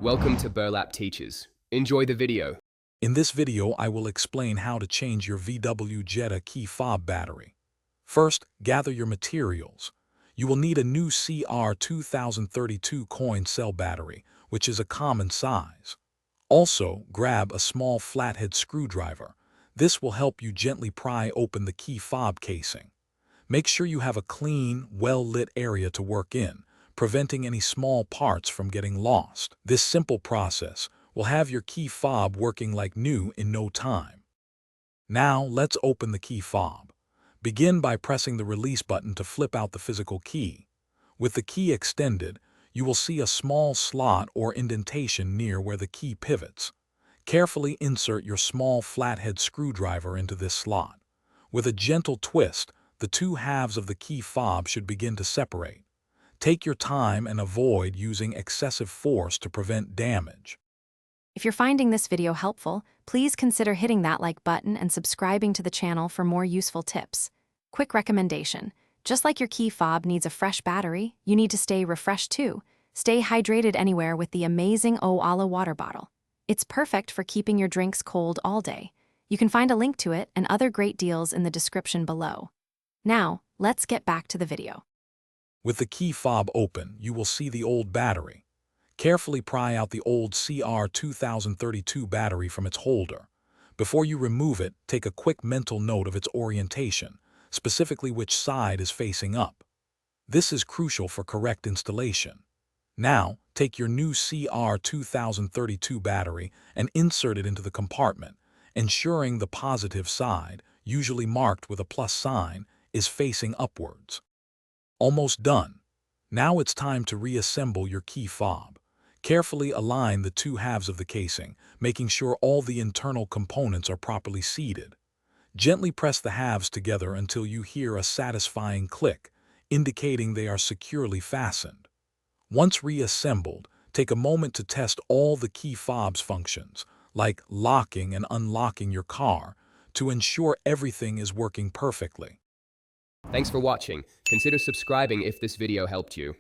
Welcome to Burlap Teachers. Enjoy the video. In this video, I will explain how to change your VW Jetta key fob battery. First, gather your materials. You will need a new CR 2032 coin cell battery, which is a common size. Also, grab a small flathead screwdriver. This will help you gently pry open the key fob casing. Make sure you have a clean, well-lit area to work in, preventing any small parts from getting lost. This simple process will have your key fob working like new in no time. Now, let's open the key fob. Begin by pressing the release button to flip out the physical key. With the key extended, you will see a small slot or indentation near where the key pivots. Carefully insert your small flathead screwdriver into this slot. With a gentle twist, the two halves of the key fob should begin to separate. Take your time and avoid using excessive force to prevent damage. If you're finding this video helpful, please consider hitting that like button and subscribing to the channel for more useful tips. Quick recommendation: just like your key fob needs a fresh battery, you need to stay refreshed too. Stay hydrated anywhere with the amazing Oala water bottle. It's perfect for keeping your drinks cold all day. You can find a link to it and other great deals in the description below. Now, let's get back to the video. With the key fob open, you will see the old battery. Carefully pry out the old CR 2032 battery from its holder. Before you remove it, take a quick mental note of its orientation, specifically which side is facing up. This is crucial for correct installation. Now, take your new CR 2032 battery and insert it into the compartment, ensuring the positive side, usually marked with a plus sign, is facing upwards. Almost done. Now it's time to reassemble your key fob. Carefully align the two halves of the casing, making sure all the internal components are properly seated. Gently press the halves together until you hear a satisfying click, indicating they are securely fastened. Once reassembled, take a moment to test all the key fob's functions, like locking and unlocking your car, to ensure everything is working perfectly. Thanks for watching. Consider subscribing if this video helped you.